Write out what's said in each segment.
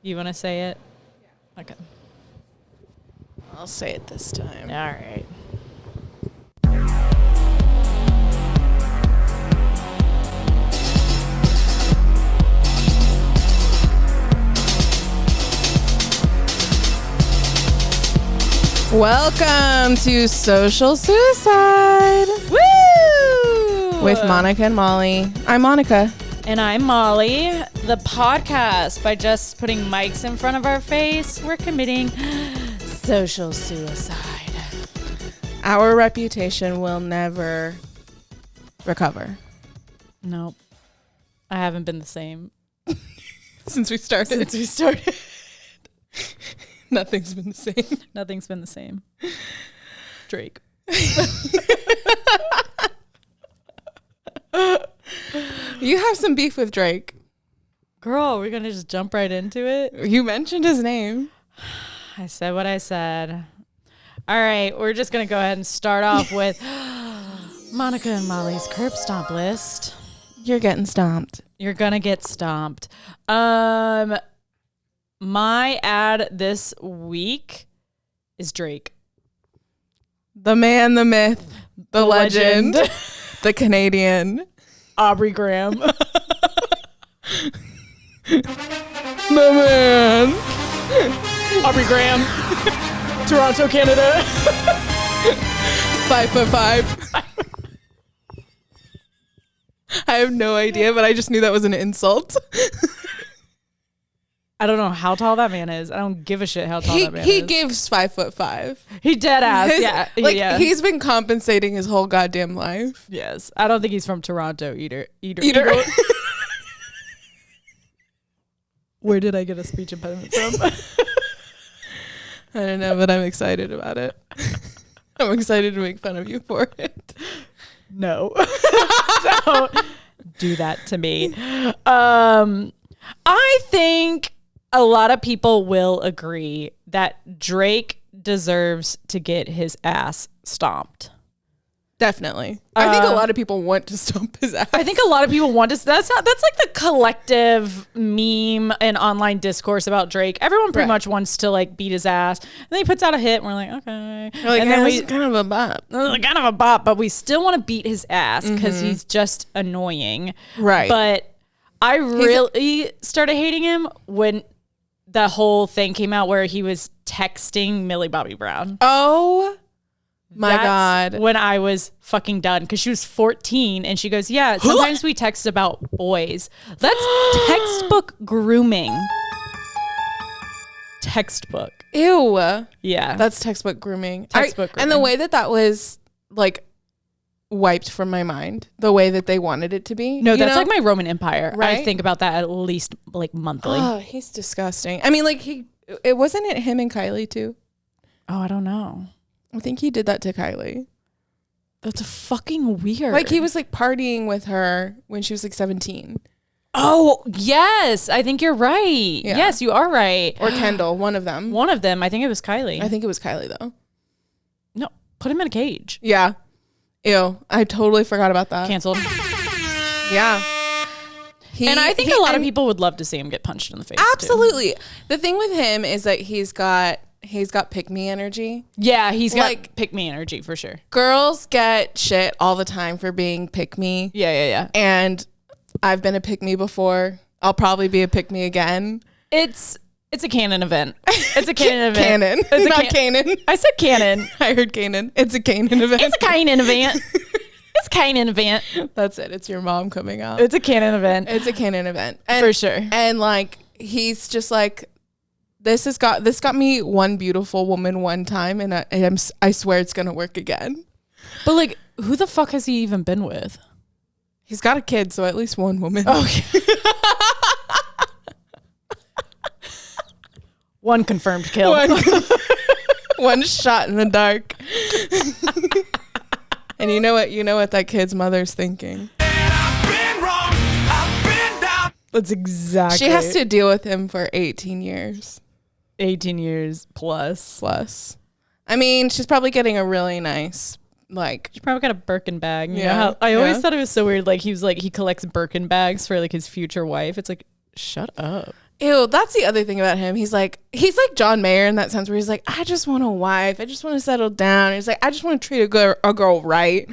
You want to say it? Okay. I'll say it this time. All right. Welcome to Social Suicide. Woo! With Monica and Molly. I'm Monica. And I'm Molly. The podcast, by just putting mics in front of our face, we're committing social suicide. Our reputation will never recover. Nope. I haven't been the same. Since we started. Nothing's been the same. Nothing's been the same. Drake. You have some beef with Drake. Girl, we're going to just jump right into it. You mentioned his name. I said what I said. All right, we're just going to go ahead and start off with Monica and Molly's curb stomp list. You're getting stomped. You're going to get stomped. My ad this week is Drake. The man, the myth, the legend, the Canadian. Aubrey Graham. The man. Aubrey Graham. Toronto, Canada. 5'5". I have no idea, but I just knew that was an insult. I don't know how tall that man is. I don't give a shit how tall that man is. He gives 5'5". He dead ass. Yeah. Yeah. He's been compensating his whole goddamn life. Yes. I don't think he's from Toronto either. Where did I get a speech impediment from? I don't know, but I'm excited about it. I'm excited to make fun of you for it. No. Don't do that to me. I think a lot of people will agree that Drake deserves to get his ass stomped. Definitely. I think a lot of people want to stomp his ass. I think a lot of people want to. That's like the collective meme and online discourse about Drake. Everyone pretty much wants to like beat his ass. And then he puts out a hit and we're like, okay. We're like, and then we kind of a bop. Kind of a bop, but we still want to beat his ass because he's just annoying. Right. But I really started hating him when the whole thing came out where he was texting Millie Bobby Brown. Oh my God. When I was fucking done, because she was 14 and she goes, yeah, sometimes we text about boys. That's textbook grooming. Textbook. Ew. Yeah. That's textbook grooming. Textbook grooming. And the way that was like wiped from my mind, the way that they wanted it to be. No, that's like my Roman Empire. Right? I think about that at least like monthly. Oh, he's disgusting. I mean, like it wasn't it him and Kylie too? Oh, I don't know. I think he did that to Kylie. That's fucking weird. Like he was like partying with her when she was like 17. Oh, yes. I think you're right. Yeah. Yes, you are right. Or Kendall, one of them. One of them. I think it was Kylie. I think it was Kylie though. No, put him in a cage. Yeah. Ew. I totally forgot about that. Canceled. Yeah. And I think a lot of people would love to see him get punched in the face. Absolutely. Too. The thing with him is that he's got pick me energy. Yeah, he's got like pick me energy for sure. Girls get shit all the time for being pick me. Yeah. And I've been a pick me before. I'll probably be a pick me again. It's a canon event. It's a canon event. Canon. It's not canon. I said canon. I heard canon. It's a canon event. It's a canon event. It's a canon event. That's it. It's your mom coming out. It's a canon event. It's a canon event. For sure. And like he's just like, this got me one beautiful woman one time, and I swear it's gonna work again. But like, who the fuck has he even been with? He's got a kid, so at least one woman. Okay. One confirmed kill. One shot in the dark. And you know what that kid's mother's thinking. I've been wrong. I've been down. That's exactly. She has to deal with him for 18 years. 18 years plus. I mean, she's probably getting a really nice, like... She probably got a Birkin bag. You Yeah. know how, I always thought it was so weird. Like, he collects Birkin bags for, like, his future wife. It's like, shut up. Ew, that's the other thing about him. He's like John Mayer in that sense where he's like, I just want a wife. I just want to settle down. He's like, I just want to treat a girl right.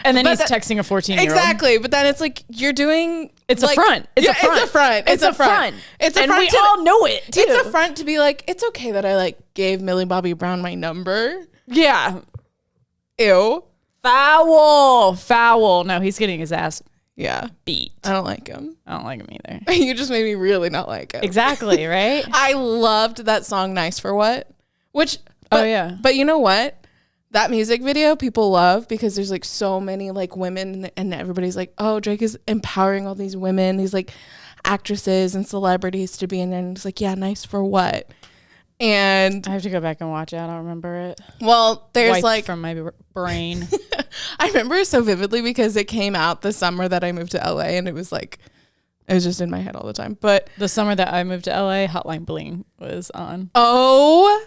And then he's texting a 14-year-old. Exactly. But then it's like, you're doing... It's like, a front. It's a front. It's a front. It's a front. It's a and front. we all know it, too. It's a front to be like, it's okay that I like gave Millie Bobby Brown my number. Yeah. Ew. Foul. No, he's getting his ass beat. I don't like him. I don't like him either. You just made me really not like him. Exactly, right? I loved that song Nice for What? But you know what? That music video people love because there's like so many like women and everybody's like, oh, Drake is empowering all these women, these like actresses and celebrities to be in there. And it's like, yeah, nice for what? And I have to go back and watch it. I don't remember it. Well, there's Wiped like from my brain. I remember it so vividly because it came out the summer that I moved to LA and it was just in my head all the time. But the summer that I moved to LA, Hotline Bling was on. Oh,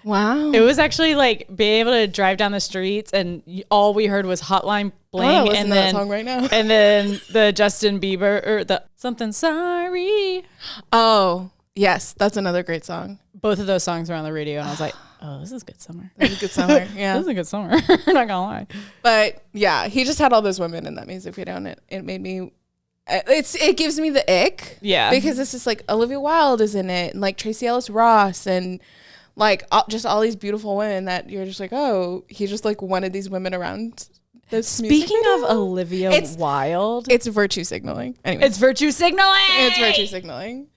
wow. It was actually like being able to drive down the streets and all we heard was Hotline Bling. And then that song right now. And then the Justin Bieber or the Something Sorry. Oh, yes. That's another great song. Both of those songs were on the radio and I was like, oh, this is good summer. This is a good summer. Yeah. This is a good summer. Not gonna lie. But yeah, he just had all those women in that music video and it made me, it gives me the ick. Yeah. Because it's just like Olivia Wilde is in it and like Tracee Ellis Ross and like just all these beautiful women that you're just like, oh, he just like wanted these women around this Speaking music video. of Olivia Wilde. It's virtue signaling. Anyway. It's virtue signaling. It's virtue signaling.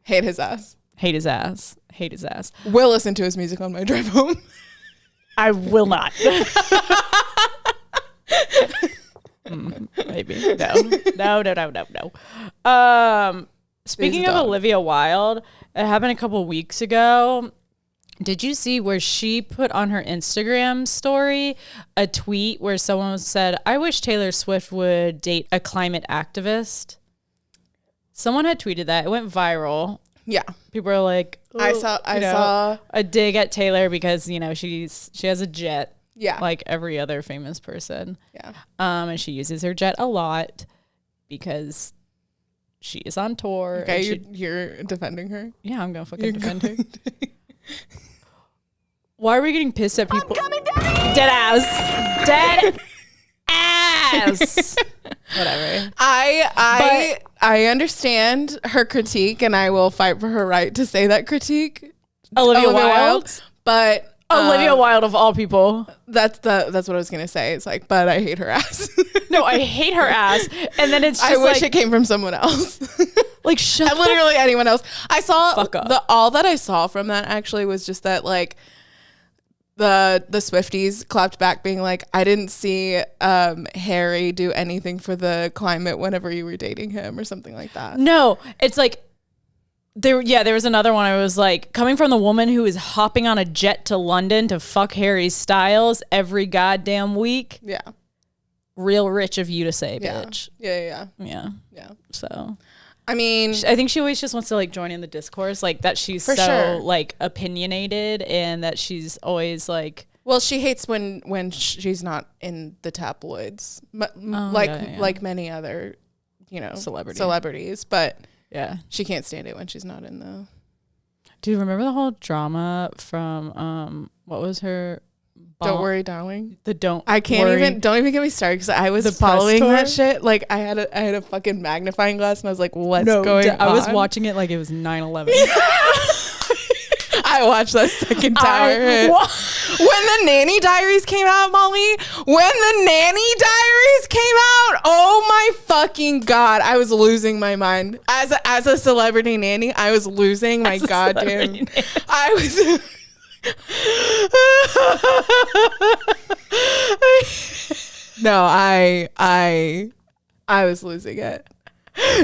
Hate his ass. Hate his ass. Hate his ass. Will listen to his music on my drive home. I will not. Maybe. No. Speaking of Olivia Wilde, it happened a couple weeks ago. Did you see where she put on her Instagram story a tweet where someone said, I wish Taylor Swift would date a climate activist? Someone had tweeted that. It went viral. Yeah. People are like, I saw a dig at Taylor because, you know, she has a jet. Yeah. Like every other famous person. Yeah. And she uses her jet a lot because she is on tour. Okay, you're defending her? Yeah, I'm going to fucking defend her. Why are we getting pissed at people? Dead ass. Whatever. I understand her critique and I will fight for her right to say that critique. Olivia Wilde? But Olivia Wilde of all people. That's what I was gonna say. It's like, but I hate her ass. No, I hate her ass. And then it's just I wish it came from someone else. Like shut literally anyone else. I saw fuck up. All that I saw from that actually was just that like the Swifties clapped back being like, I didn't see Harry do anything for the climate whenever you were dating him or something like that. No, it's like there was another one. I was like, coming from the woman who is hopping on a jet to London to fuck Harry Styles every goddamn week. Yeah. Real rich of you to say, bitch. Yeah. So I mean, I think she always just wants to like join in the discourse, like that she's so sure. like opinionated and that she's always like. Well, she hates when she's not in the tabloids, like many other, you know, celebrities. But yeah, she can't stand it when she's not in the. Do you remember the whole drama from what was her? Don't worry, darling. Don't even get me started because I was following that shit. Like I had a fucking magnifying glass and I was like, what's going on? I was watching it like it was 9/11. I watched that second tower hit. When the Nanny Diaries came out, Molly, oh my fucking God, I was losing my mind. As a celebrity nanny, I was losing my goddamn. I was. No, I was losing it.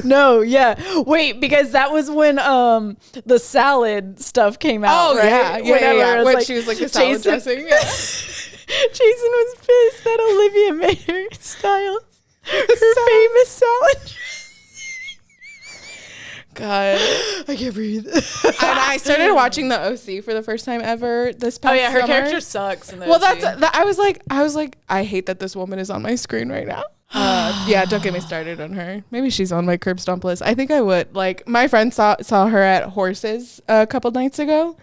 No, yeah. Wait, because that was when the salad stuff came out. Oh, right? Yeah. When she was like the salad dressing. Yeah. Jason was pissed that Olivia made her Styles her famous salad dressing. God, I can't breathe. And I started watching the OC for the first time ever this past her summer. character sucks. In the well, OC. I was like, I hate that this woman is on my screen right now. Yeah, don't get me started on her. Maybe she's on my curb stomp list. I think I would. Like, my friend saw her at Horses a couple nights ago.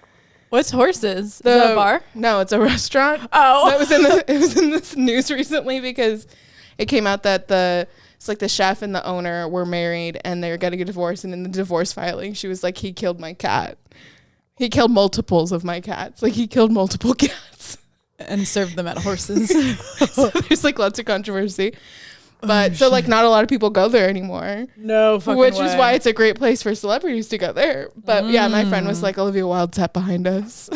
What's Horses? Is that a bar? No, it's a restaurant. Oh, That was it was in this news recently because it came out that it's like the chef and the owner were married and they were getting a divorce, and in the divorce filing, she was like, he killed my cat. He killed multiples of my cats. Like, he killed multiple cats and served them at Horses. So there's like lots of controversy. But so like not a lot of people go there anymore. No fucking Which way. is why it's a great place for celebrities to go there. But yeah, my friend was like, Olivia Wilde sat behind us.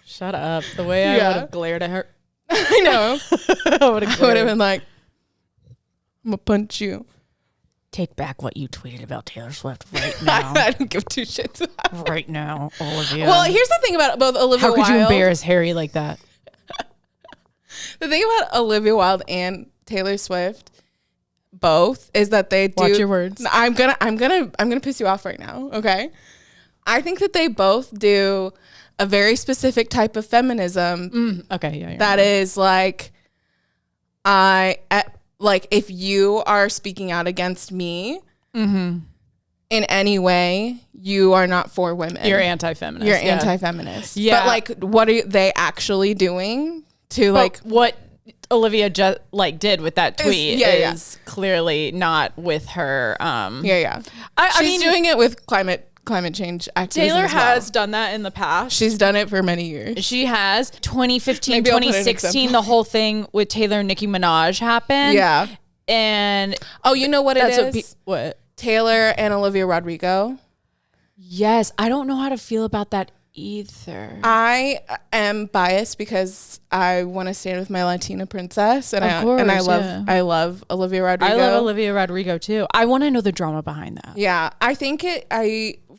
Shut up. The way I would have glared at her. I know. I would have been like, I'm gonna punch you. Take back what you tweeted about Taylor Swift right now. I don't give two shits about Right now, Olivia. Well, here's the thing about both Olivia Wilde. How could you embarrass Harry like that? The thing about Olivia Wilde and Taylor Swift both is that they do. Watch your words. I'm gonna piss you off right now. Okay. I think that they both do a very specific type of feminism. Okay. Yeah. That is like, like if you are speaking out against me in any way, you are not for women. You're anti-feminist. You're anti-feminist. Yeah. But like, what are they actually doing to like what Olivia just like did with that tweet yeah. is clearly not with her. Yeah. I She's mean, doing it with climate change activism. Taylor as well. has done that in the past. She's done it for many years. She has. 2015, Maybe I'll put an 2016, example. the whole thing with Taylor and Nicki Minaj happened. Yeah. And Oh, you know what it that's is? what Taylor and Olivia Rodrigo. Yes, I don't know how to feel about that either. I am biased because I want to stand with my Latina princess, and I love Olivia Rodrigo. I love Olivia Rodrigo too. I want to know the drama behind that. Yeah, I think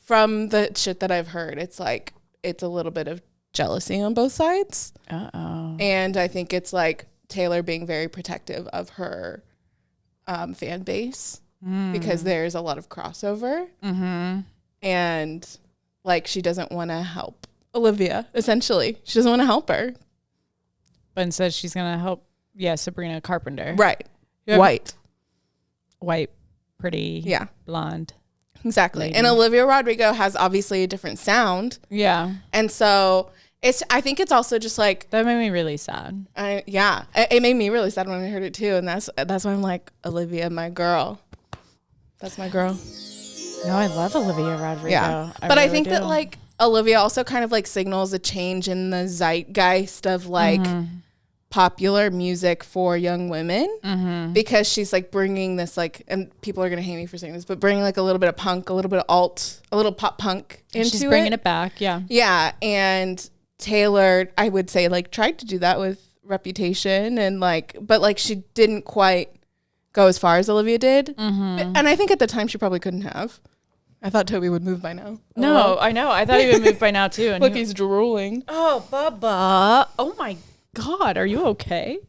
from the shit that I've heard, it's like it's a little bit of jealousy on both sides. And I think it's like Taylor being very protective of her fan base because there's a lot of crossover, and like she doesn't want to help Olivia. Essentially, she doesn't want to help her, but instead she's gonna help. Yeah, Sabrina Carpenter. right? Yeah. White, pretty. Yeah, blonde. exactly. Lady. And Olivia Rodrigo has obviously a different sound. Yeah, and so I think it's also just like that made me really sad. It made me really sad when I heard it too, and that's why I'm like, Olivia, my girl. That's my girl. No, I love Olivia Rodrigo. Yeah, but really I think that like Olivia also kind of like signals a change in the zeitgeist of like popular music for young women because she's like bringing this like, and people are gonna hate me for saying this, but bringing like a little bit of punk, a little bit of alt, a little pop punk into she's bringing it back. Yeah, yeah, and Taylor, I would say, like tried to do that with Reputation and like, but like she didn't quite go as far as Olivia did, and I think at the time she probably couldn't have. I thought Toby would move by now. No, I know. I thought he would move by now too. And Look, he's drooling. Oh, Bubba. Oh my God. Are you okay?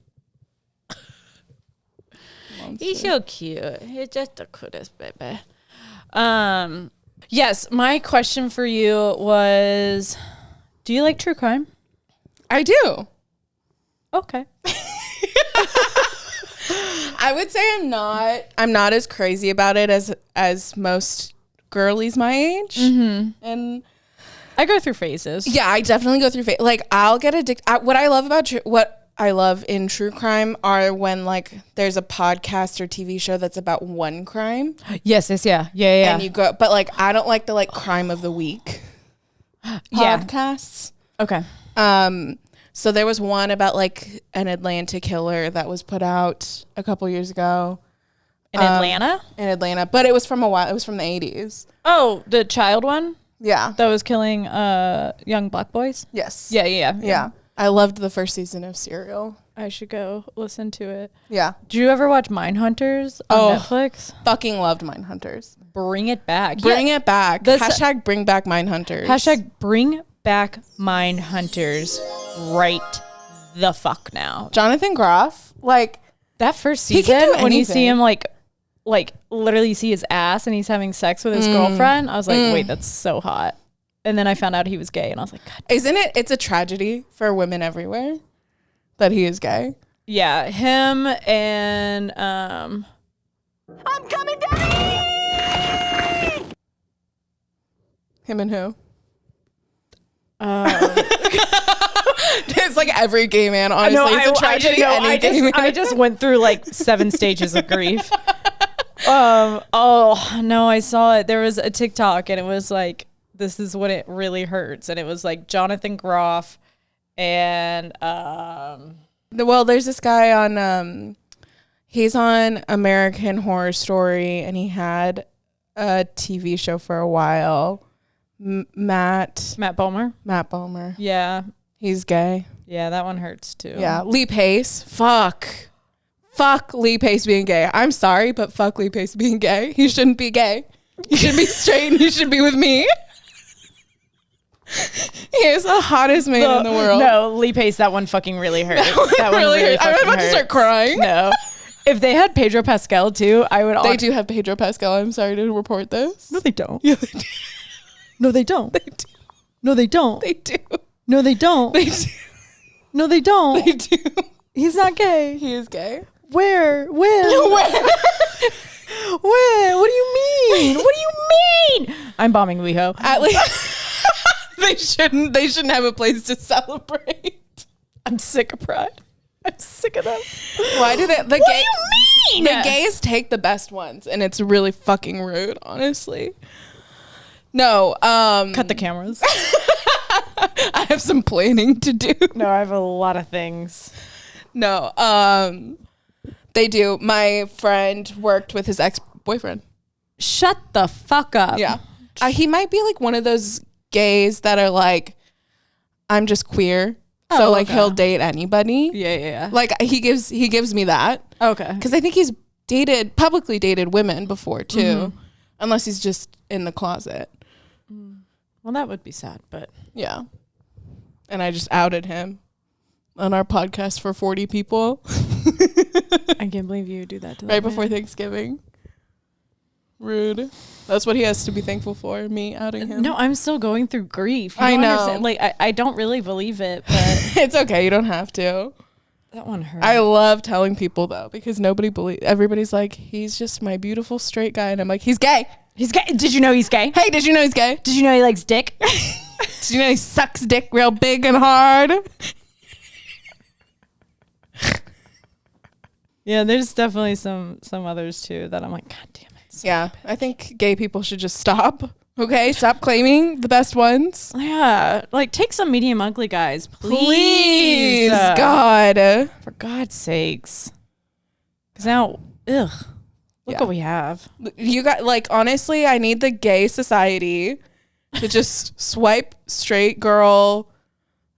He's so cute. He's just the cutest baby. Yes, my question for you was, do you like true crime? I do. Okay. I would say I'm not as crazy about it as most girlies my age. And I go through phases. yeah, I definitely go through like I'll get addicted. What I love in true crime are when like there's a podcast or TV show that's about one crime. Yes, yeah. And you go, but like I don't like the like crime of the week podcasts. Okay. So there was one about like an Atlanta killer that was put out a couple years ago. In Atlanta? In Atlanta, but it was from a while. It was from the 80s. Oh, the child one Yeah. that was killing young black boys? Yes. Yeah. I loved the first season of Serial. I should go listen to it. Yeah. Did you ever watch Mindhunters on Netflix? Fucking loved Mindhunters. Bring it back. Bring it back. Hashtag bring back Mindhunters. Hashtag bring back Mindhunters right the fuck now. Jonathan Groff, like that first He can season do when you see anything. him like literally see his ass and he's having sex with his girlfriend, I was like, wait, that's so hot. And then I found out he was gay and I was like, God. Isn't it? It's a tragedy for women everywhere that he is gay. Yeah, him and I'm coming, Daddy! Him and who? It's like every gay man, honestly. It's a tragedy. I just went through like 7 stages of grief. Oh no, I saw it. There was a TikTok and it was like, this is what it really hurts. And it was like Jonathan Groff and well, there's this guy on he's on American Horror Story and he had a TV show for a while. Matt Bomer. Yeah. He's gay. Yeah, that one hurts too. Yeah. Lee Pace. Fuck Lee Pace being gay. I'm sorry, but fuck Lee Pace being gay. He shouldn't be gay. He should be straight and he should be with me. He is the hottest man in the world. No, Lee Pace, that one fucking really hurts. That one really hurts. I'm about to start crying. No. If they had Pedro Pascal too, I would. They do have Pedro Pascal. I'm sorry to report this. No, they don't. Yeah, they do. No, they don't. They do. No, they don't. They do. No, they don't. They do. No, they don't. They do. He's not gay. He is gay. Where? When? Where? When? What do you mean? What do you mean? I'm bombing WeHo. At least they shouldn't have a place to celebrate. I'm sick of pride. I'm sick of them. Why do they? What do you mean? The gays take the best ones, and it's really fucking rude, honestly. No. Cut the cameras. I have some planning to do. No, I have a lot of things. No. They do. My friend worked with his ex-boyfriend. Shut the fuck up. Yeah. He might be like one of those gays that are like, I'm just queer. So like he'll date anybody. Yeah. Like he gives me that. Okay. Because I think he's publicly dated women before too. Unless he's just in the closet. Well, that would be sad, but. Yeah. And I just outed him on our podcast for 40 people. I can't believe you do that to right before Thanksgiving. Rude. That's what he has to be thankful for, me outing him. No, I'm still going through grief. I know. Understand. Like, I don't really believe it, but. It's okay. You don't have to. That one hurt. I love telling people, though, because everybody's like, he's just my beautiful straight guy. And I'm like, he's gay. He's gay. Did you know he's gay? Hey, did you know he's gay? Did you know he likes dick? Did you know he sucks dick real big and hard? Yeah, there's definitely some others too that I'm like, God damn it. Yeah, I think gay people should just stop. Okay, stop claiming the best ones. Yeah, like take some medium ugly guys, please. God, for God's sakes. Because now, look what we have. You got like honestly, I need the gay society to just swipe straight girl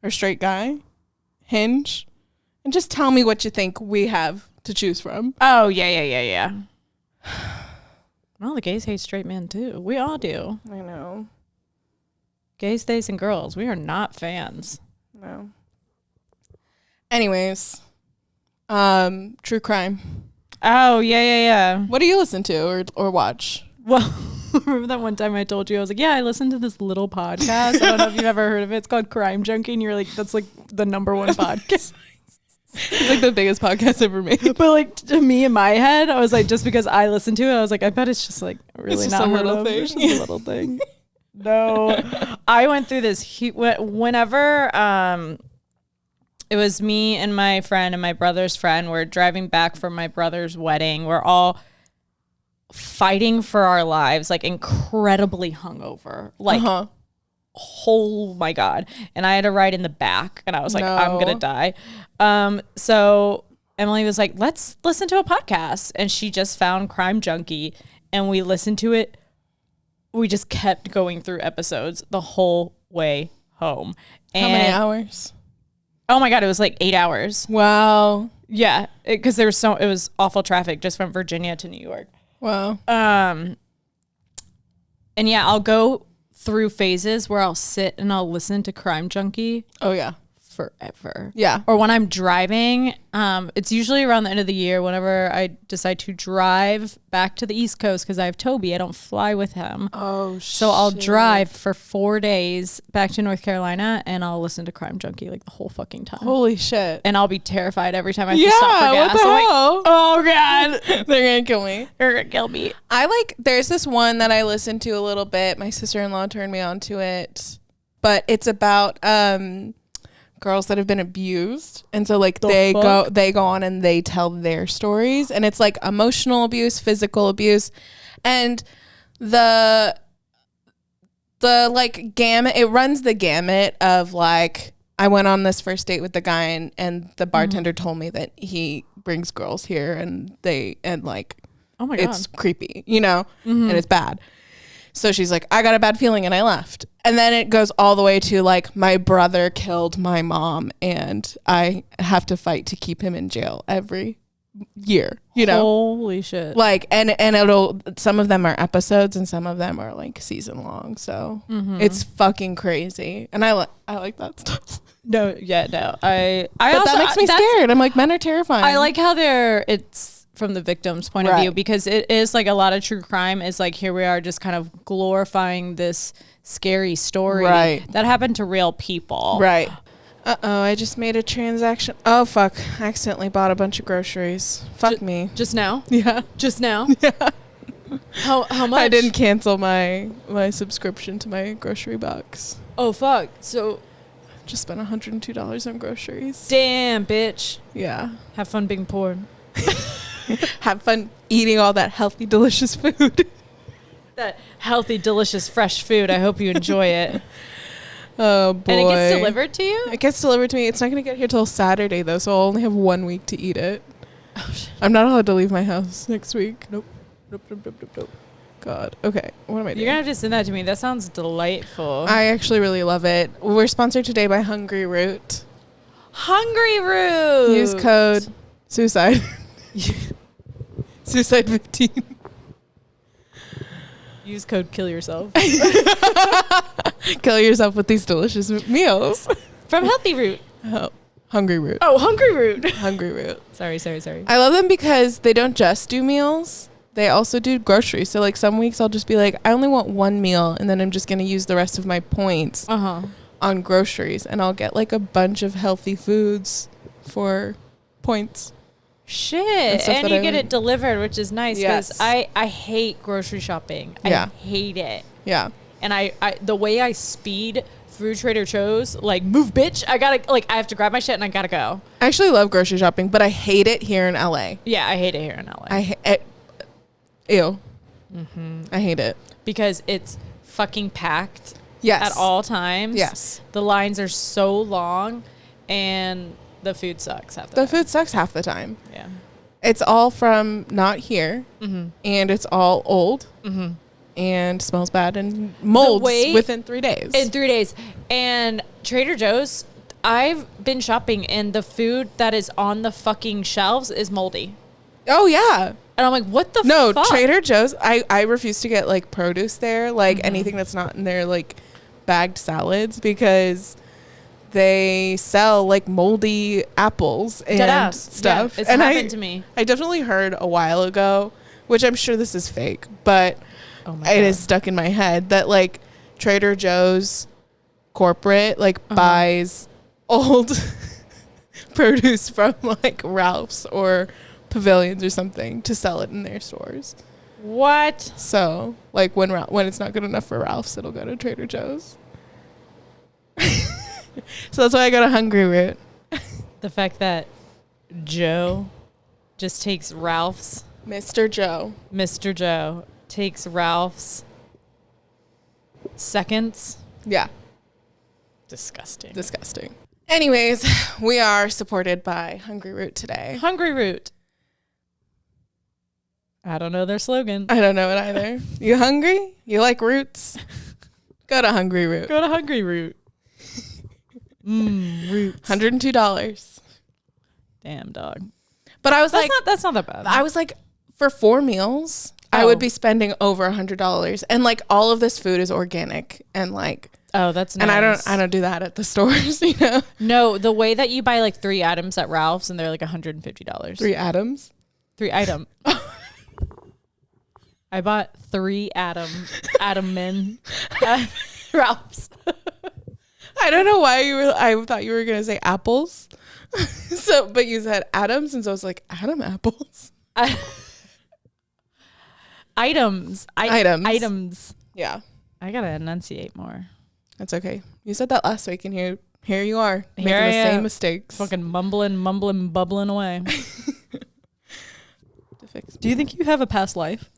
or straight guy, Hinge, and just tell me what you think we have to choose from. Oh yeah. Well, the gays hate straight men too. We all do. I know. Gays, stays, and girls. We are not fans. No. Anyways, true crime. Oh yeah. What do you listen to or watch? Well, remember that one time I told you I was like, yeah, I listened to this little podcast. I don't know if you've ever heard of it. It's called Crime Junkie, and you're like, that's like the #1 podcast. It's like the biggest podcast ever made. But like to me in my head, I was like, just because I listened to it, I was like, I bet it's just like really not a little thing. It's just a little thing. No, I went through this whenever it was me and my friend and my brother's friend. We're driving back from my brother's wedding. We're all fighting for our lives, like incredibly hungover, like. Oh my God. And I had to ride in the back and I was like, I'm going to die. So Emily was like, let's listen to a podcast. And she just found Crime Junkie and we listened to it. We just kept going through episodes the whole way home. And how many hours? Oh my God. It was like 8 hours. Wow. Yeah. Cause it was awful traffic just from Virginia to New York. Wow. And yeah, I'll go through phases where I'll sit and I'll listen to Crime Junkie. Oh yeah. forever. Yeah. Or when I'm driving, it's usually around the end of the year whenever I decide to drive back to the East Coast because I have Toby. I don't fly with him. Oh, so I'll drive for 4 days back to North Carolina and I'll listen to Crime Junkie like the whole fucking time. Holy shit. And I'll be terrified every time I have to stop for gas. What the hell? Like, oh God. They're gonna kill me. They're gonna kill me. There's this one that I listened to a little bit. My sister-in-law turned me on to it. But it's about girls that have been abused, and so like they go on and they tell their stories, and it's like emotional abuse, physical abuse, and the like gamut. It runs the gamut of like, I went on this first date with the guy, and the bartender told me that he brings girls here, and like, oh my God, it's creepy, and it's bad. So she's like, I got a bad feeling and I left. And then it goes all the way to like, my brother killed my mom and I have to fight to keep him in jail every year, Holy shit. Like, and some of them are episodes and some of them are like season long. So it's fucking crazy. And I like that stuff. No. But that makes me scared. I'm like, men are terrifying. I like how it's from the victim's point of view, because it is like a lot of true crime is like, here we are just kind of glorifying this scary story that happened to real people. Right. I just made a transaction. Oh fuck, I accidentally bought a bunch of groceries. Fuck me. Just now? Yeah. Just now? Yeah. How much? I didn't cancel my subscription to my grocery box. Oh fuck. So just spent $102 on groceries. Damn, bitch. Yeah. Have fun being poor. Have fun eating all that healthy, delicious food. That healthy, delicious, fresh food. I hope you enjoy it. Oh, boy. And it gets delivered to you? It gets delivered to me. It's not going to get here till Saturday, though, so I'll only have 1 week to eat it. Oh, shit. I'm not allowed to leave my house next week. Nope. God. Okay. What am I doing? You're going to have to send that to me. That sounds delightful. I actually really love it. We're sponsored today by Hungry Root. Hungry Root! Use code SUICIDE. Suicide 15. Use code kill yourself. Kill yourself with these delicious meals. From Healthy Root. Oh, Hungry Root. Oh, Hungry Root. Hungry Root. Sorry. I love them because they don't just do meals. They also do groceries. So like some weeks I'll just be like, I only want one meal, and then I'm just going to use the rest of my points on groceries, and I'll get like a bunch of healthy foods for points. Shit. And you get it delivered, which is nice, because Yes. I hate grocery shopping. Yeah. I hate it. Yeah. And I the way I speed through Trader Joe's, like, move, bitch. I have to grab my shit and I gotta go. I actually love grocery shopping, but I hate it here in LA. Yeah, I hate it here in LA. Ew. I hate it. Because it's fucking packed Yes. at all times. Yes. The lines are so long and the food sucks half the time. Food sucks half the time. Yeah. It's all from not here, and it's all old, and smells bad and molds within 3 days. In 3 days. And Trader Joe's, I've been shopping and the food that is on the fucking shelves is moldy. Oh, yeah. And I'm like, what the fuck? No, Trader Joe's, I refuse to get, like, produce there, like, anything that's not in their, like, bagged salads, because they sell, like, moldy apples and stuff. Yeah, it's and happened to me. I definitely heard a while ago, which I'm sure this is fake, but it is stuck in my head, that, like, Trader Joe's corporate, like, buys old produce from, like, Ralph's or Pavilions or something to sell it in their stores. What? So, like, when it's not good enough for Ralph's, it'll go to Trader Joe's. So that's why I got a Hungry Root. The fact that Joe just takes Ralph's. Mr. Joe Takes Ralph's seconds. Yeah. Disgusting. Anyways, we are supported by Hungry Root today. Hungry Root. I don't know their slogan. I don't know it either. You hungry? You like roots? Go to Hungry Root. Go to Hungry Root. Roots. $102. Damn, dog. But I was that's not that bad. I was like, for 4 meals, I would be spending over $100. And like all of this food is organic and like Oh, that's nice. And I don't do that at the stores, you know. No, the way that you buy like 3 items at Ralph's and they're like $150. 3 items? 3 items. I bought 3 Adam men at Ralph's. I don't know why I thought you were going to say apples. But you said Adams, and so I was like, Adam apples. Items. Yeah. I gotta enunciate more. That's okay. You said that last week, and here you are, making Here the same mistakes. Fucking mumbling, bubbling away. Do you think you have a past life?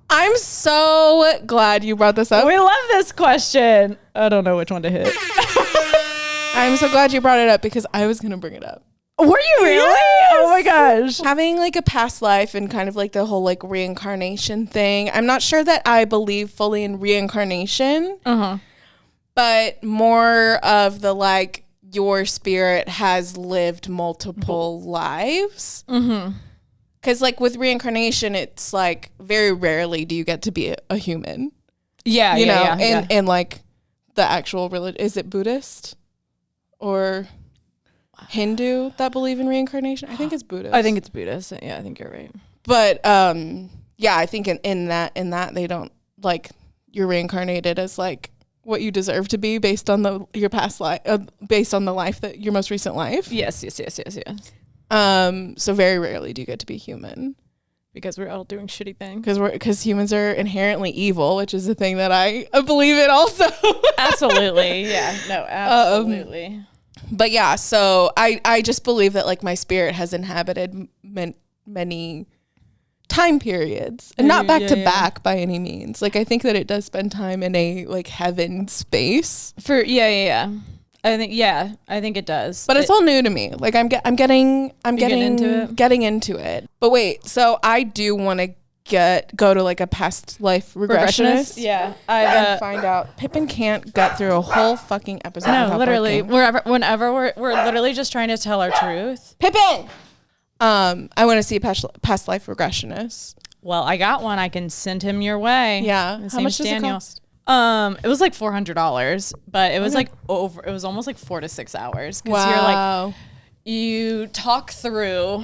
I'm so glad you brought this up. We love this question. I don't know which one to hit. I'm so glad you brought it up because I was going to bring it up. Were you really? Yes! Oh my gosh. Having like a past life and kind of like the whole like reincarnation thing. I'm not sure that I believe fully in reincarnation. But more of the like your spirit has lived multiple lives. Because like with reincarnation, it's like very rarely do you get to be a human. Yeah, you know, and like the actual religion. Is it Buddhist or Hindu that believe in reincarnation? I think it's Buddhist. I think it's Buddhist. Yeah, I think you're right. But yeah, I think in that they don't like you're reincarnated as like what you deserve to be based on your past life, based on the life that your most recent life. Yes. So very rarely do you get to be human because we're all doing shitty things. Because humans are inherently evil, which is a thing that I believe in also. Absolutely. Yeah. No, absolutely. But yeah, so I just believe that like my spirit has inhabited many time periods and not back to back by any means. Like I think that it does spend time in a like heaven space. I think it does. But it's all new to me. Like I'm getting into it. But wait, so I do want to go to like a past life regressionist. Yeah. And find out. Pippin can't get through a whole fucking episode. No, literally. Whenever we're literally just trying to tell our truth. Pippin! I want to see a past life regressionist. Well, I got one. I can send him your way. Yeah. How much does it cost? It was like $400, but it was it was almost like 4 to 6 hours. Because you're like, you talk through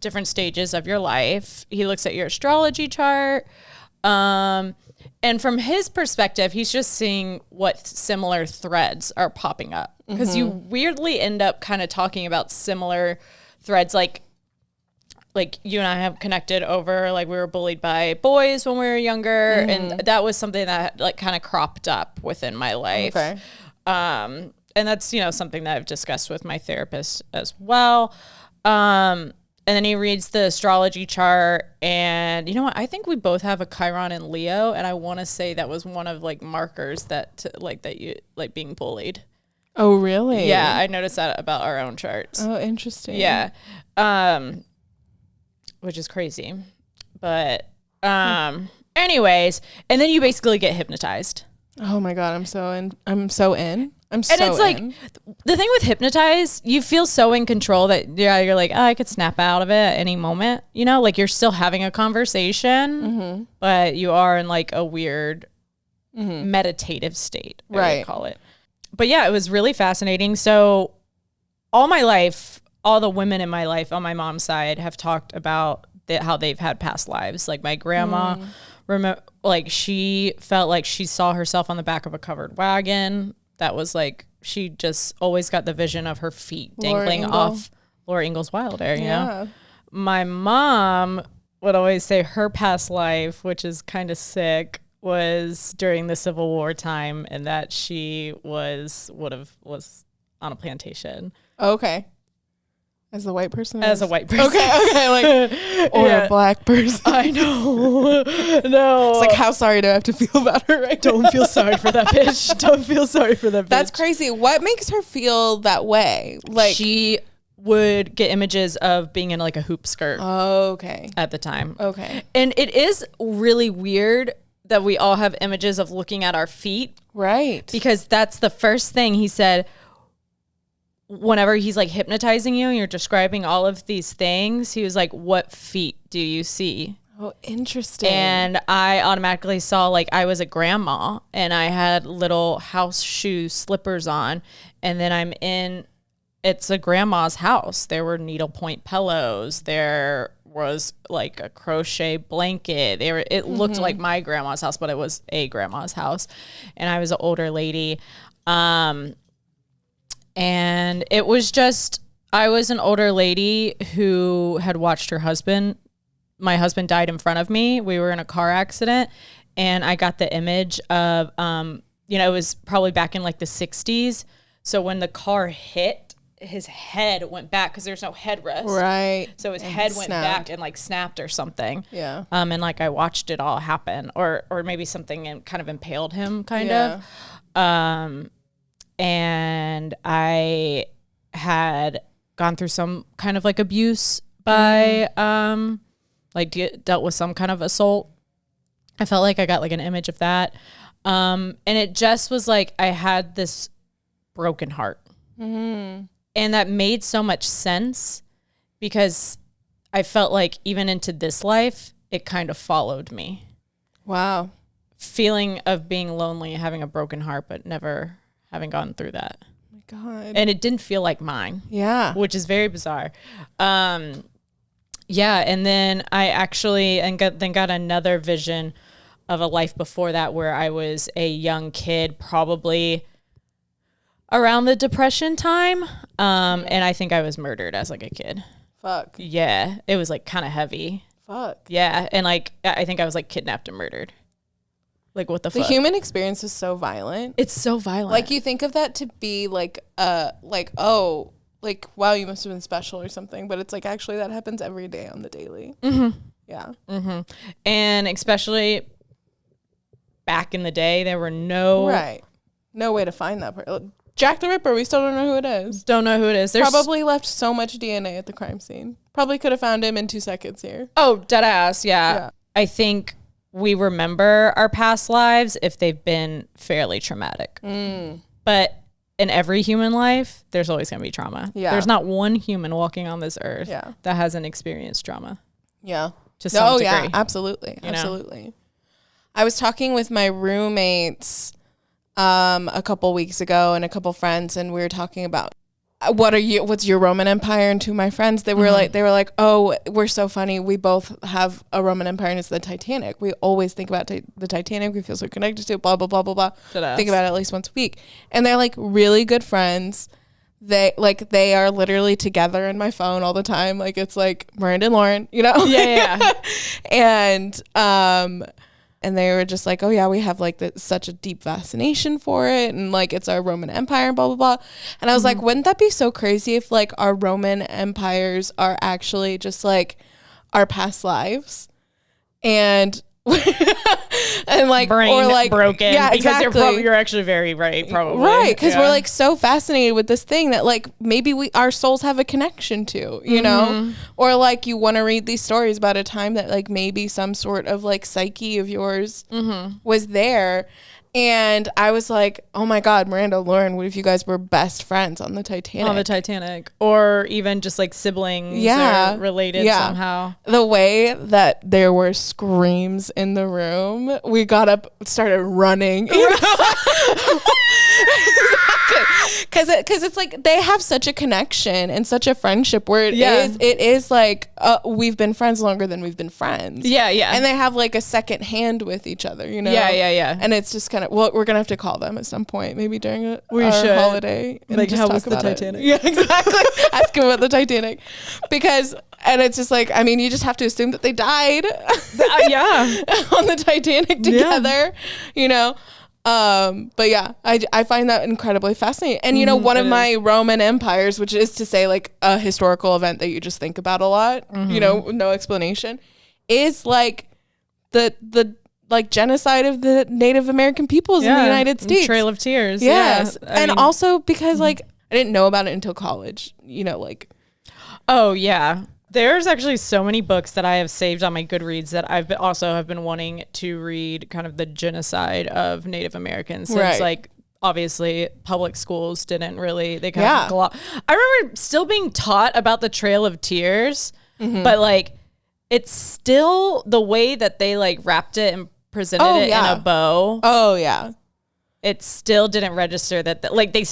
different stages of your life. He looks at your astrology chart. And from his perspective, he's just seeing what similar threads are popping up. Because you weirdly end up kind of talking about similar threads, like you and I have connected over, like we were bullied by boys when we were younger. And that was something that like kind of cropped up within my life. Okay. And that's, something that I've discussed with my therapist as well. And then he reads the astrology chart, and you know what? I think we both have a Chiron in Leo. And I want to say that was one of like markers that you like being bullied. Oh, really? Yeah. I noticed that about our own charts. Oh, interesting. Yeah. Which is crazy. But anyways, and then you basically get hypnotized. Oh my God, I'm so in. And it's like the thing with hypnotize, you feel so in control that you're like, I could snap out of it at any moment. Like you're still having a conversation, but you are in like a weird meditative state, I would call it. But yeah, it was really fascinating. So all my life, all the women in my life on my mom's side have talked about how they've had past lives. Like my grandma, like she felt like she saw herself on the back of a covered wagon. That was like, she just always got the vision of her feet dangling off Laura Ingalls Wilder, you know? My mom would always say her past life, which is kind of sick, was during the Civil War time, and that she was on a plantation. Okay. As a white person? As a white person. Okay, like, or a black person. I know. No. It's like, how sorry do I have to feel about her right now? Don't feel sorry for that bitch. Don't feel sorry for that bitch. That's crazy. What makes her feel that way? Like, she would get images of being in like a hoop skirt. Okay. At the time. Okay. And it is really weird that we all have images of looking at our feet. Right. Because that's the first thing he said. Whenever he's like hypnotizing you and you're describing all of these things, he was like, what feet do you see? Oh, interesting. And I automatically saw like I was a grandma and I had little house shoe slippers on. And then it's a grandma's house. There were needlepoint pillows. There was like a crochet blanket. It looked like my grandma's house, but it was a grandma's house. And I was an older lady. And it was just, I was an older lady who had watched her husband. My husband died in front of me. We were in a car accident, and I got the image of, it was probably back in like the 60s. So when the car hit, his head went back because there's no headrest. Right. So his head went back and like snapped or something. Yeah. And like I watched it all happen, or maybe something kind of impaled him kind of. And I had gone through some kind of like abuse by, dealt with some kind of assault. I felt like I got like an image of that. And it just was like, I had this broken heart. Mm-hmm. And that made so much sense because I felt like even into this life, it kind of followed me. Wow. Feeling of being lonely and having a broken heart, but never having gone through that. Oh my God. And it didn't feel like mine. Yeah. Which is very bizarre. Yeah, and then I actually got another vision of a life before that where I was a young kid, probably around the Depression time, and I think I was murdered as like a kid. Fuck. Yeah, it was like kind of heavy. Fuck. Yeah, and like I think I was like kidnapped and murdered. Like what the fuck? The human experience is so violent. It's so violent. Like you think of that to be like oh, like, wow, you must have been special or something. But it's like, actually, that happens every day on the daily. Mm-hmm. Yeah. Mm-hmm. And especially back in the day, there were no way to find that person. Jack the Ripper, we still don't know who it is. Don't know who it is. There's probably left so much DNA at the crime scene. Probably could have found him in 2 seconds here. Oh, dead ass. Yeah. I think we remember our past lives if they've been fairly traumatic. But in every human life, there's always going to be trauma. Yeah. There's not one human walking on this earth that hasn't experienced trauma. Yeah. To some degree. Yeah, absolutely. Absolutely. Know? I was talking with my roommates a couple weeks ago and a couple friends, and we were talking about what's your Roman Empire? And two of my friends, they were like, oh, we're so funny. We both have a Roman Empire, and it's the Titanic. We always think about the Titanic. We feel so connected to it, blah, blah, blah, blah, blah. Think about it at least once a week. And they're like really good friends. They are literally together in my phone all the time. Like it's like Miranda and Lauren, you know? Yeah. And they were just like, oh yeah, we have like such a deep fascination for it, and like it's our Roman Empire and blah blah blah. And I was like, wouldn't that be so crazy if like our Roman empires are actually just like our past lives, and and like brain or like broken, yeah, because exactly. You're actually very right, probably right, because we're like so fascinated with this thing that like maybe our souls have a connection to, you know, or like you want to read these stories about a time that like maybe some sort of like psyche of yours was there. And I was like, oh my God, Miranda, Lauren, what if you guys were best friends on the Titanic? On the Titanic. Or even just like siblings or related somehow. The way that there were screams in the room, we got up, started running. You know? Because it's like they have such a connection and such a friendship where it is like we've been friends longer than we've been friends. Yeah. And they have like a second hand with each other, you know? Yeah. And it's just kind of, well, we're going to have to call them at some point, maybe during our holiday. And like, just how talk was the about Titanic? It. Yeah, exactly. Ask them about the Titanic. And it's just like, I mean, you just have to assume that they died. On the Titanic together, you know? But yeah, I find that incredibly fascinating. And you know, one of my Roman empires, which is to say like a historical event that you just think about a lot, you know, no explanation, is like the like genocide of the Native American peoples in the United States. Trail of Tears. Yes. Yeah. And also because like I didn't know about it until college, you know, like. Oh yeah. There's actually so many books that I have saved on my Goodreads that I've been wanting to read, kind of the genocide of Native Americans. Since like obviously public schools didn't really, they kind of I remember still being taught about the Trail of Tears, but like it's still the way that they like wrapped it and presented it in a bow. Oh yeah. It still didn't register that like they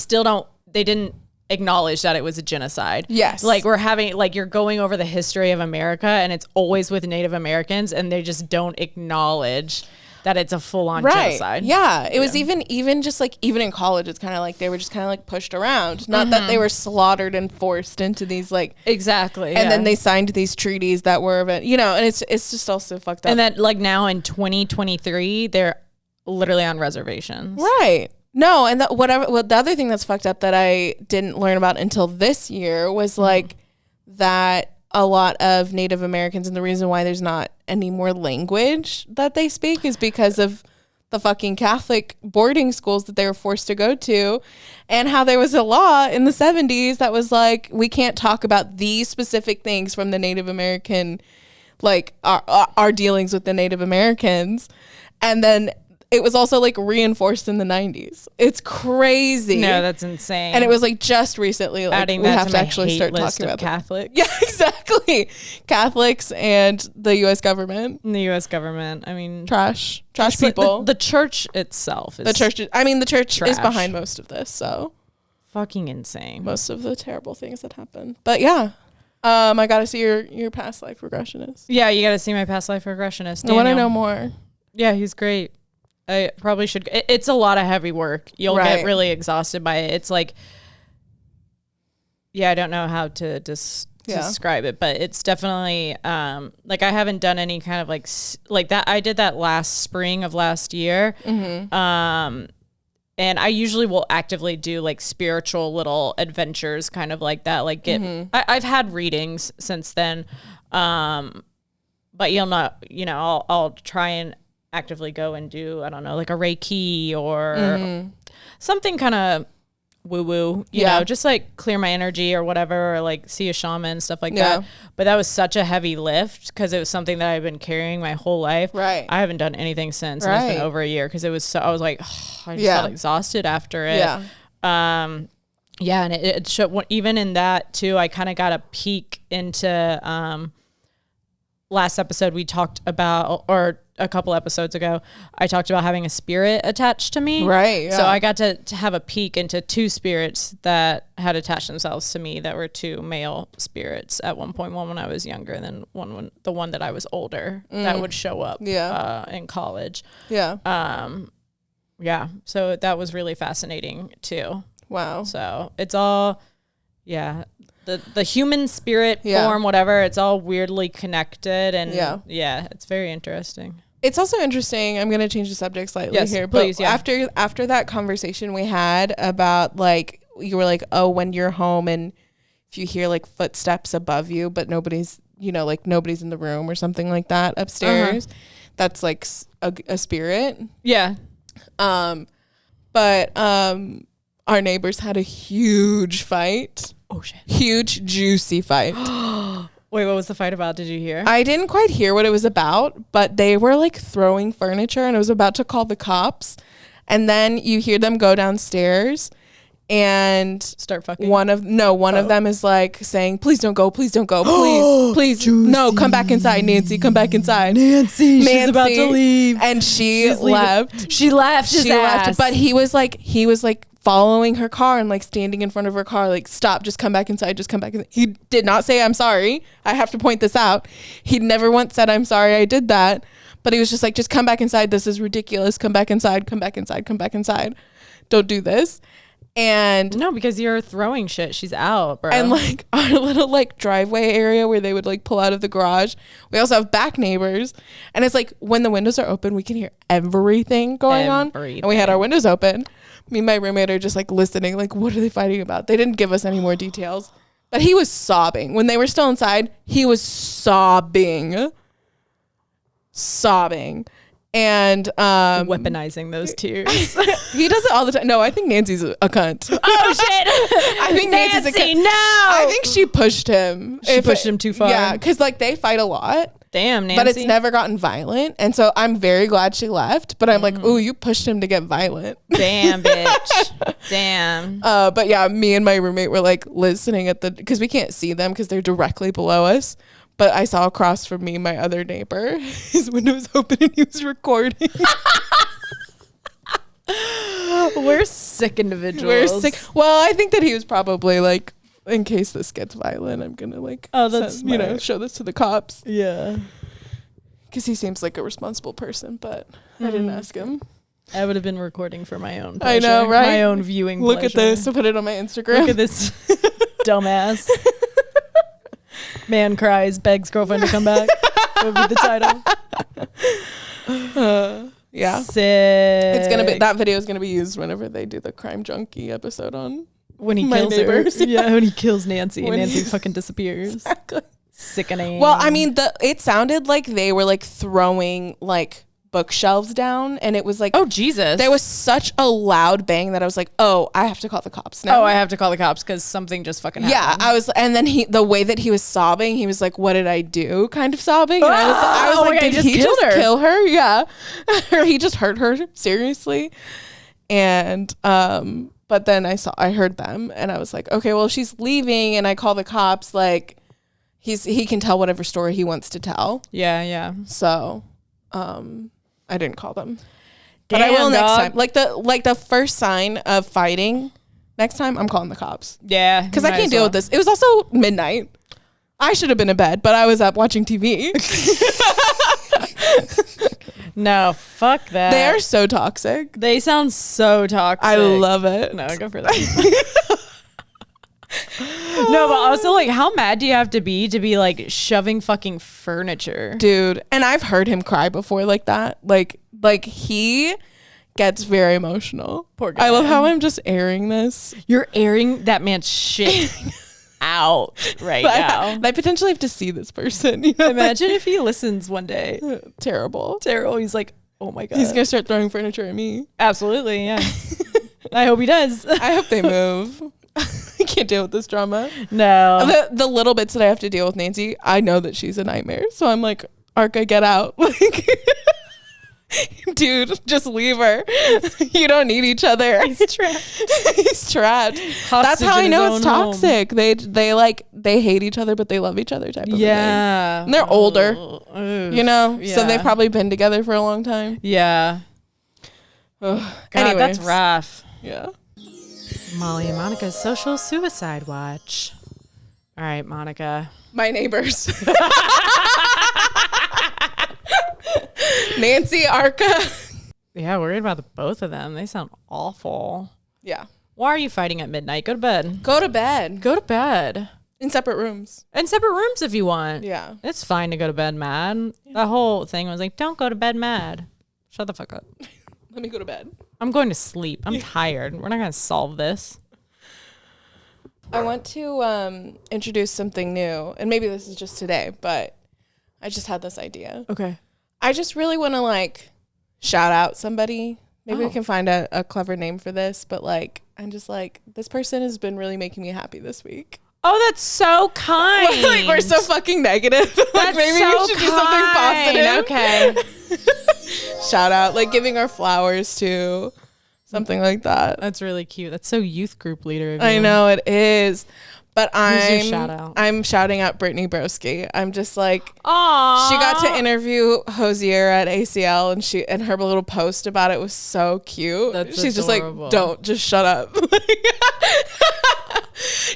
didn't acknowledge that it was a genocide. Yes. Like we're having like you're going over the history of America and it's always with Native Americans and they just don't acknowledge that it's a full-on genocide. Yeah. It was even just like even in college it's kind of like they were just kind of like pushed around. Not that they were slaughtered and forced into these like exactly. And then they signed these treaties that were and it's just also fucked up. And then like now in 2023 they're literally on reservations. Right. No, and the other thing that's fucked up that I didn't learn about until this year was like that a lot of Native Americans, and the reason why there's not any more language that they speak is because of the fucking Catholic boarding schools that they were forced to go to, and how there was a law in the 70s that was like, we can't talk about these specific things from the Native American, like our dealings with the Native Americans. And then it was also like reinforced in the 90s. It's crazy. No, that's insane. And it was like just recently, like adding we that have to to actually start talking about Catholics. Yeah, exactly. Catholics and the U.S. government. The U.S. government. I mean, trash people. The church itself. The church trash. is behind most of this. So fucking insane. Most of the terrible things that happen. But yeah. I gotta see your past life regressionist. Yeah, you gotta see my past life regressionist. Daniel. I want to know more. Yeah, he's great. I probably should. It's a lot of heavy work. You'll get really exhausted by it. It's like, I don't know how to describe it, but it's definitely like I haven't done any kind of like that. I did that last spring of last year. And I usually will actively do like spiritual little adventures kind of like that. Like I've had readings since then. But I'll try and actively go and do, I don't know, like a Reiki or something kind of woo-woo, you know, just like clear my energy or whatever, or like see a shaman, stuff like that. But that was such a heavy lift because it was something that I've been carrying my whole life. Right. I haven't done anything since. And it's been over a year because it was so, I was like, I just felt exhausted after it. And it showed, even in that too, I kind of got a peek into, last episode we talked about, or a couple episodes ago, I talked about having a spirit attached to me. Right. Yeah. So I got to have a peek into two spirits that had attached themselves to me that were two male spirits at one point. One when I was younger, and then the one that I was older that would show up in college. Yeah. So that was really fascinating too. Wow. So it's all, the human spirit form, whatever, it's all weirdly connected, and it's very interesting. It's also interesting. I'm going to change the subject slightly here, please, but after that conversation we had about like, you were like, oh, when you're home and if you hear like footsteps above you, but nobody's, like nobody's in the room or something like that upstairs, that's like a spirit. Yeah. But our neighbors had a huge fight. Oh shit. Huge, juicy fight. Wait, what was the fight about? Did you hear? I didn't quite hear what it was about, but they were like throwing furniture and it was about to call the cops. And then you hear them go downstairs and start fucking. One of them is like saying, please don't go, please, please, no, come back inside, Nancy, come back inside. Nancy, she's about to leave. And she left. She left his ass. But he was like following her car and like standing in front of her car, like, stop, just come back inside, just come back inside. He did not say, I'm sorry. I have to point this out. He never once said, I'm sorry I did that. But he was just like, just come back inside. This is ridiculous. Come back inside, come back inside, come back inside. Don't do this. And no, because you're throwing shit. She's out, bro. And like our little like driveway area where they would like pull out of the garage, we also have back neighbors, and it's like when the windows are open we can hear everything going on, and we had our windows open. Me and my roommate are just like listening, like, what are they fighting about? They didn't give us any more details, but he was sobbing when they were still inside. He was sobbing and weaponizing those tears. He does it all the time. No, I think Nancy's a cunt. Oh shit. I think Nancy's a cunt. No, I think she pushed him. She pushed him too far. Yeah, because like they fight a lot. Damn, Nancy. But it's never gotten violent, and so I'm very glad she left. But I'm like, ooh, you pushed him to get violent. Damn, bitch. Damn. But yeah, me and my roommate were like listening at because we can't see them because they're directly below us. But I saw across from me, my other neighbor, his window was open and he was recording. We're sick individuals. We're sick. Well, I think that he was probably like, in case this gets violent, I'm going to like, show this to the cops. Yeah. Because he seems like a responsible person, but I didn't ask him. I would have been recording for my own pleasure. I know, right? My own viewing Look pleasure. at this. I'll put it on my Instagram. Look at this dumbass. Man cries, begs girlfriend to come back. Would be the title. Yeah. Sick. It's going to be, that video is going to be used whenever they do the Crime Junkie episode on when he My kills Neighbors. her. Yeah, when he kills Nancy When and Nancy he's- fucking disappears. Exactly. Sickening. Well, I mean, it sounded like they were like throwing like bookshelves down, and it was like, oh Jesus, there was such a loud bang that I was like, oh, I have to call the cops now. Oh, I have to call the cops because something just fucking happened. Yeah, I was, and then the way that he was sobbing, he was like, "What did I do?" Kind of sobbing. And I was like, "Did he just kill her?" Yeah, or he just hurt her seriously. And but then I heard them, and I was like, okay, well, if she's leaving, and I call the cops, like, he can tell whatever story he wants to tell. Yeah. So, I didn't call them. But I will next time. Like the first sign of fighting, next time I'm calling the cops. Yeah. Because I can't deal with this. It was also midnight. I should have been in bed, but I was up watching TV. No, fuck that. They are so toxic. They sound so toxic. I love it. No, go for that. No, but also, like, how mad do you have to be like shoving fucking furniture? Dude, and I've heard him cry before like that. Like he gets very emotional. Poor guy. I love how I'm just airing this. You're airing that man's shit out right now. I potentially have to see this person. You know? Imagine if he listens one day. Terrible. He's like, oh my God. He's going to start throwing furniture at me. Absolutely, yeah. I hope he does. I hope they move. I can't deal with this drama. No. The little bits that I have to deal with Nancy, I know that she's a nightmare. So I'm like, Arca, get out. Like, dude, just leave her. You don't need each other. He's trapped. He's trapped. That's how I know it's toxic. They hate each other, but they love each other type of thing. And they're older, you know, so they've probably been together for a long time. Yeah. God, Anyways. that's rough. Yeah. Molly and Monica's social suicide watch. All right, Monica. My neighbors. Nancy, Arca. Yeah, worried about the both of them. They sound awful. Yeah. Why are you fighting at midnight? Go to bed. Go to bed. Go to bed. In separate rooms. In separate rooms if you want. Yeah. It's fine to go to bed mad. Yeah. The whole thing was like, don't go to bed mad. Shut the fuck up. Let me go to bed. I'm going to sleep. I'm tired. We're not going to solve this. I want to introduce something new. And maybe this is just today, but I just had this idea. Okay. I just really want to like shout out somebody. Maybe we can find a clever name for this, but like, I'm just like, this person has been really making me happy this week. Oh, that's so kind. Like, we're so fucking negative. Like, maybe so we should do something positive. Okay. Shout out, like giving our flowers to something like that. That's really cute. That's so youth group leader of you. I know it is. But your shout out? I'm shouting out Brittany Broski. I'm just like, aww. she got to interview Hosier at ACL, and her little post about it was so cute. That's she's adorable. just like, don't, just shut up.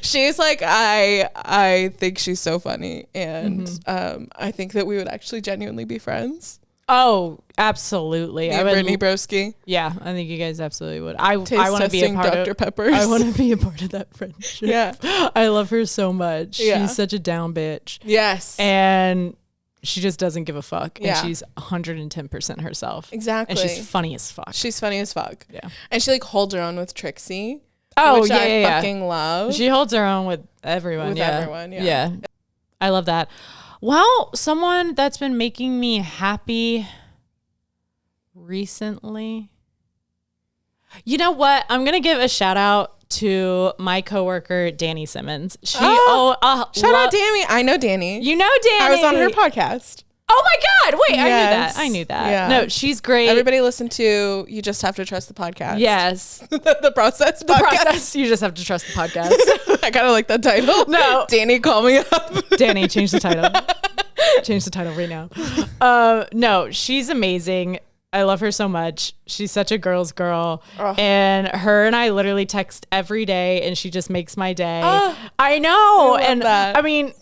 She's like, I think she's so funny, and I think that we would actually genuinely be friends. Oh, absolutely. Me and Brittany Broski. Yeah, I think you guys absolutely would. I want to be a Tasting part Dr. of Peppers. I want to be a part of that friendship. Yeah. I love her so much. Yeah. She's such a down bitch. Yes. And she just doesn't give a fuck. Yeah. And she's 110% herself. Exactly. And she's funny as fuck. She's funny as fuck. Yeah. And she like holds her own with Trixie. Oh, which yeah, I yeah, fucking love. She holds her own with everyone. With yeah. everyone, yeah. Yeah. I love that. Well, someone that's been making me happy recently. You know what? I'm going to give a shout out to my coworker, Danny Simmons. Shout out Danny. I know Danny. You know Danny. I was on her podcast. Oh my God. Wait, Yes. I knew that. Yeah. No, she's great. Everybody listen to You Just Have to Trust the Podcast. Yes. the process The podcast. process. You just have to trust the podcast. I kind of like that title. No. Danny, call me up. Danny, change the title. Change the title right now. No, she's amazing. I love her so much. She's such a girl's girl. Oh. And her and I literally text every day and she just makes my day. Oh, I know. And that. I mean,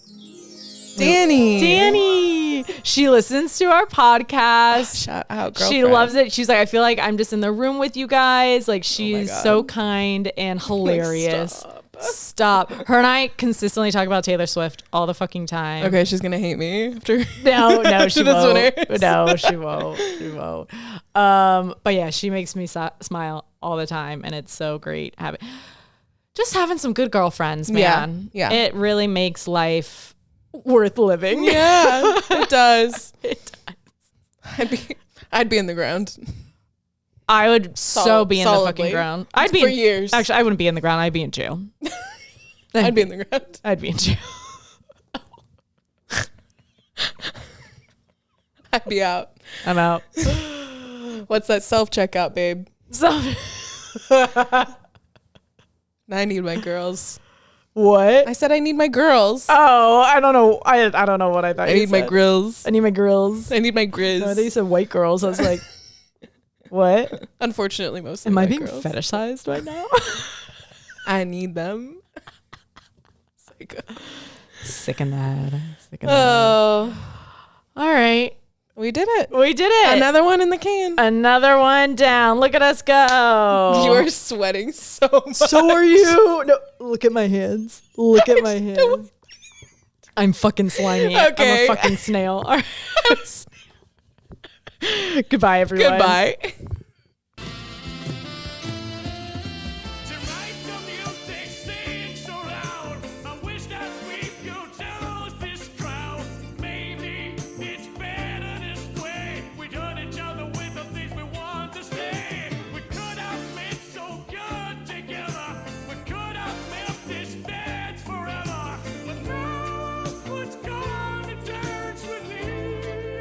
Danny. She listens to our podcast. Shout out, girlfriend. She loves it. She's like, I feel like I'm just in the room with you guys. Like, she's so kind and hilarious. Stop. Her and I consistently talk about Taylor Swift all the fucking time. Okay, she's gonna hate me after. No, she won't. No, she won't. She won't. But yeah, she makes me smile all the time, and it's so great having some good girlfriends, man. Yeah. It really makes life worth living. Yeah, it does. It does. I'd be in the ground. I would be in the fucking ground. I'd be for years. Actually, I wouldn't be in the ground. I'd be in jail. I'd be in the ground. I'd be in jail. I'd be out. I'm out. What's that self-checkout, babe? I need my girls. What? I said I need my girls. Oh, I don't know. I don't know what I thought. I need my grills. I need my grills. I need my grizz. No, they said white girls. I was like, what? Unfortunately, most of Am my I being girls. fetishized right now? I need them. Sick in that. Oh. All right. We did it. Another one in the can. Another one down. Look at us go. You are sweating so much. So are you. No, look at my hands. Look at my hands. I'm fucking slimy. Okay. I'm a fucking snail. Goodbye, everyone. Goodbye.